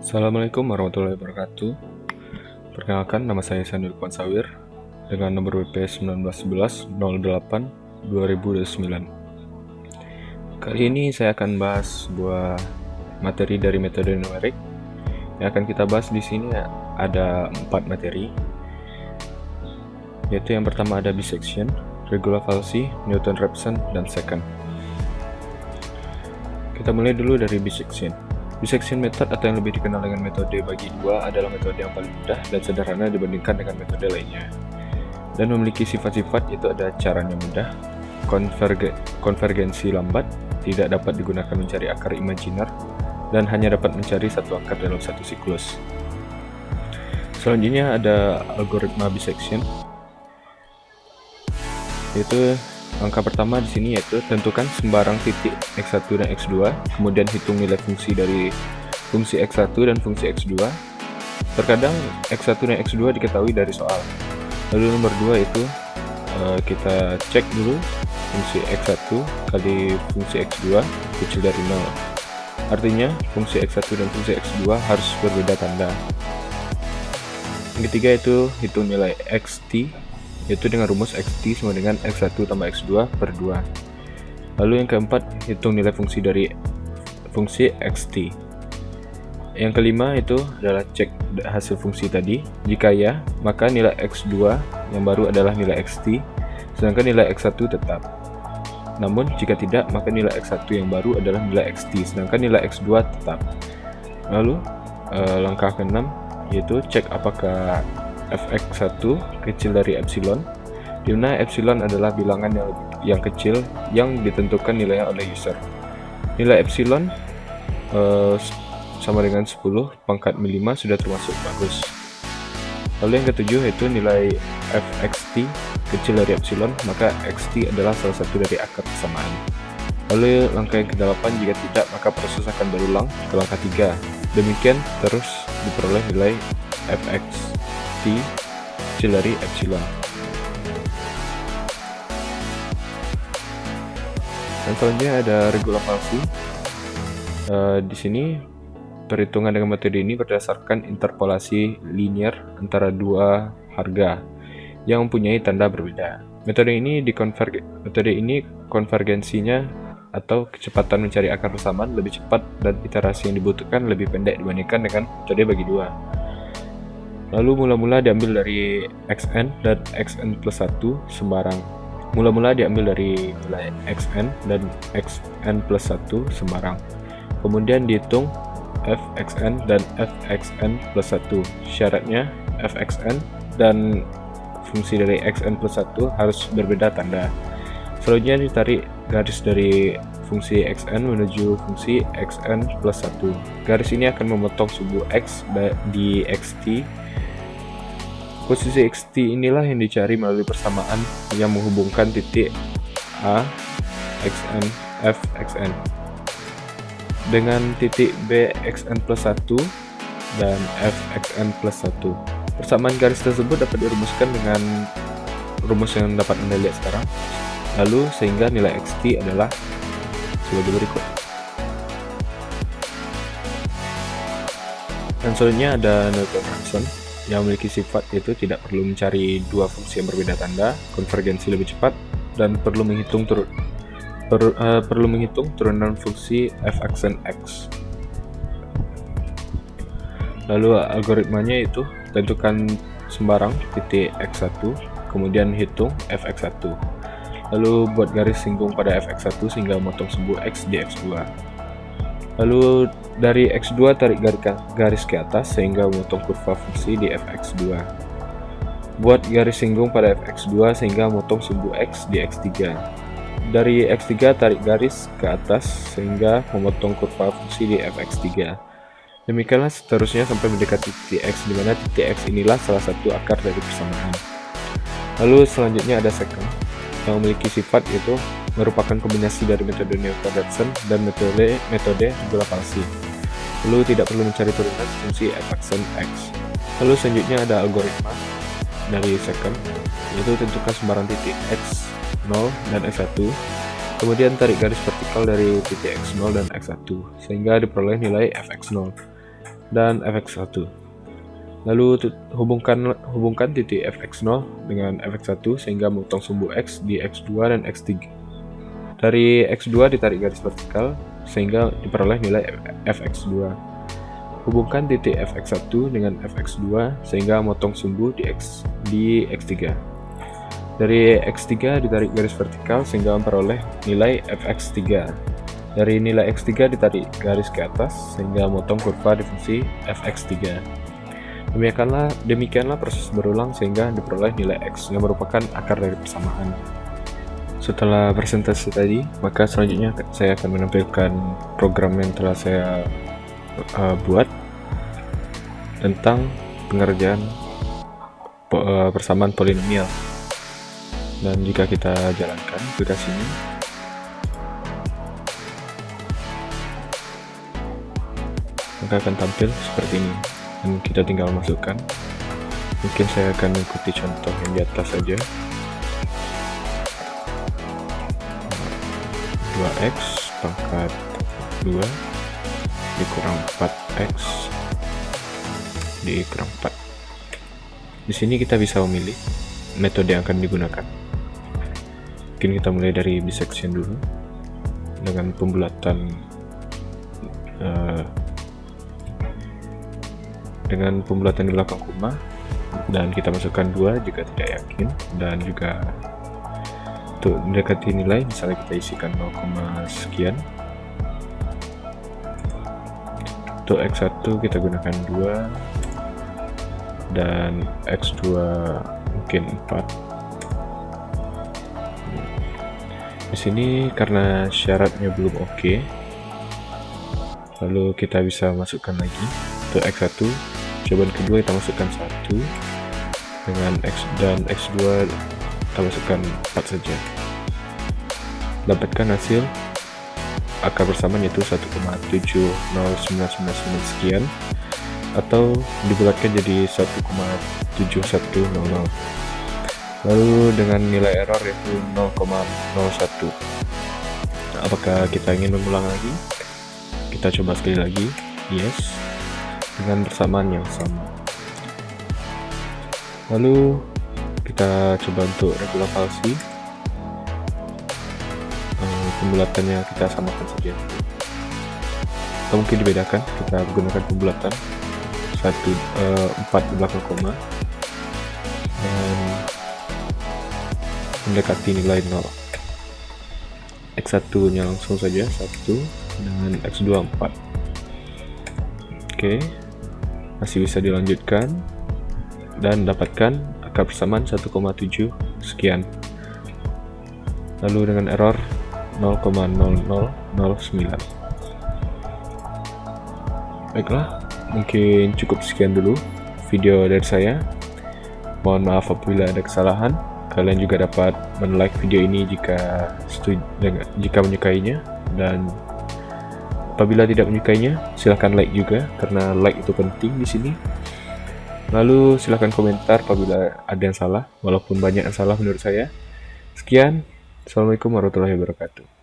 Assalamualaikum warahmatullahi wabarakatuh. Perkenalkan, nama saya Sandy Lukman Sawir dengan nomor WP 1911-08-2009. Kali ini saya akan bahas sebuah materi dari metode numerik. Yang akan kita bahas di sini ada 4 materi, yaitu yang pertama ada bisection, regular falsi, Newton-Raphson, dan secant. Kita mulai dulu dari bisection. Bisection method atau yang lebih dikenal dengan metode bagi dua adalah metode yang paling mudah dan sederhana dibandingkan dengan metode lainnya, dan memiliki sifat-sifat itu ada caranya mudah, konvergensi lambat, tidak dapat digunakan mencari akar imajiner, dan hanya dapat mencari satu akar dalam satu siklus. Selanjutnya ada algoritma bisection, yaitu langkah pertama di sini yaitu tentukan sembarang titik x1 dan x2, kemudian hitung nilai fungsi dari fungsi x1 dan fungsi x2. Terkadang x1 dan x2 diketahui dari soal. Lalu nomor 2 itu kita cek dulu fungsi x1 kali fungsi x2 kecil dari 0. Artinya fungsi x1 dan fungsi x2 harus berbeda tanda. Yang ketiga itu hitung nilai xt, yaitu dengan rumus xt sama dengan x1 tambah x2 per 2. Lalu yang keempat, hitung nilai fungsi dari fungsi xt. Yang kelima itu adalah cek hasil fungsi tadi. Jika ya, maka nilai x2 yang baru adalah nilai xt, sedangkan nilai x1 tetap. Namun jika tidak, maka nilai x1 yang baru adalah nilai xt, sedangkan nilai x2 tetap. Lalu langkah keenam yaitu cek apakah fx1 kecil dari epsilon, di mana epsilon adalah bilangan yang kecil yang ditentukan nilainya oleh user. Nilai epsilon sama dengan 10 pangkat 5 sudah termasuk bagus. Lalu yang ketujuh yaitu nilai fxt kecil dari epsilon, maka xt adalah salah satu dari akar persamaan. Lalu langkah yang ke-8, jika tidak maka proses akan berulang ke langkah 3. Demikian terus diperoleh nilai fxt kecil dari epsilon. Dan selanjutnya ada regular falsi. Di sini perhitungan dengan metode ini berdasarkan interpolasi linear antara dua harga yang mempunyai tanda berbeda. Metode ini konvergensinya atau kecepatan mencari akar persamaan lebih cepat dan iterasi yang dibutuhkan lebih pendek dibandingkan dengan metode bagi dua. Lalu mula-mula diambil dari xn dan xn plus 1 sembarang. Mula-mula diambil dari nilai xn dan xn plus 1 sembarang. Kemudian dihitung fxn dan fxn plus 1. Syaratnya fxn dan fungsi dari xn plus 1 harus berbeda tanda. Selanjutnya ditarik garis dari fungsi xn menuju fungsi xn plus 1. Garis ini akan memotong subu x di xt. Posisi xt inilah yang dicari melalui persamaan yang menghubungkan titik A, xn, f, xn dengan titik B, xn plus 1 dan f, xn plus 1. Persamaan garis tersebut dapat dirumuskan dengan rumus yang dapat Anda lihat sekarang. Lalu sehingga nilai xt adalah sebagai berikut. Dan selanjutnya ada Newton-Raphson yang memiliki sifat yaitu tidak perlu mencari dua fungsi yang berbeda tanda, konvergensi lebih cepat, dan perlu menghitung turunan fungsi f aksen x. Lalu algoritmanya itu tentukan sembarang titik x1, kemudian hitung fx1. Lalu buat garis singgung pada fx1 sehingga memotong subu x di x2. Lalu dari x2 tarik garis ke atas sehingga memotong kurva fungsi di fx2. Buat garis singgung pada fx2 sehingga memotong sumbu x di x3. Dari x3 tarik garis ke atas sehingga memotong kurva fungsi di fx3. Demikianlah seterusnya sampai mendekati titik x, di mana titik x inilah salah satu akar dari persamaan. Lalu selanjutnya ada secant yang memiliki sifat yaitu merupakan kombinasi dari metode Newton-Raphson dan metode regular falsi. Lalu tidak perlu mencari turunan fungsi f aksen x. Lalu selanjutnya ada algoritma dari secant, yaitu tentukan sembarang titik x0 dan x1, kemudian tarik garis vertikal dari titik x0 dan x1 sehingga diperoleh nilai fx0. dan fx1. Lalu hubungkan titik fx0 dengan fx1 sehingga memotong sumbu x di x2 dan x3. Dari x2 ditarik garis vertikal sehingga diperoleh nilai fx2. Hubungkan titik fx1 dengan fx2 sehingga memotong sumbu di x3. Dari x3 ditarik garis vertikal sehingga memperoleh nilai fx3. Dari nilai x3 ditarik garis ke atas sehingga memotong kurva di fungsi fx3. Demikianlah proses berulang sehingga diperoleh nilai x yang merupakan akar dari persamaan. Setelah presentasi tadi, maka selanjutnya saya akan menampilkan program yang telah saya buat tentang pengerjaan persamaan polinomial. Dan jika kita jalankan aplikasinya, maka akan tampil seperti ini. Dan kita tinggal masukkan. Mungkin saya akan mengikuti contoh yang di atas saja. 2x pangkat 2 dikurang 4x dikurang 4. Di sini kita bisa memilih metode yang akan digunakan. Mungkin kita mulai dari bisection dulu dengan pembulatan di belakang koma, dan kita masukkan 2 jika tidak yakin, dan juga untuk mendekati nilai misalnya kita isikan 0, sekian. Untuk x1 kita gunakan 2 dan x2 mungkin 4. Di sini karena syaratnya belum oke, lalu kita bisa masukkan lagi. Untuk x1 cobaan kedua kita masukkan 1 dengan x, dan x2 kita masukkan 4 saja. Dapatkan hasil akar bersamaan yaitu 1,70999 sekian, atau dibulatkan jadi 1,7100. Lalu dengan nilai error yaitu 0,01. Apakah kita ingin mengulang lagi? Kita coba sekali lagi. Yes, dengan persamaan yang sama. Lalu kita coba untuk regula falsi. Pembulatannya kita samakan saja, atau mungkin dibedakan. Kita gunakan pembulatan 4 di belakang koma dan mendekati nilai 0. x1 nya langsung saja 1 dengan x2 4. Oke, masih bisa dilanjutkan dan dapatkan akar persamaan 1,7 sekian, lalu dengan error 0,0009. Baiklah, mungkin cukup sekian dulu video dari saya. Mohon maaf apabila ada kesalahan. Kalian juga dapat men-like video ini jika menyukainya, dan apabila tidak menyukainya silahkan like juga, karena like itu penting di sini. Lalu silahkan komentar apabila ada yang salah, walaupun banyak yang salah menurut saya. Sekian, assalamualaikum warahmatullahi wabarakatuh.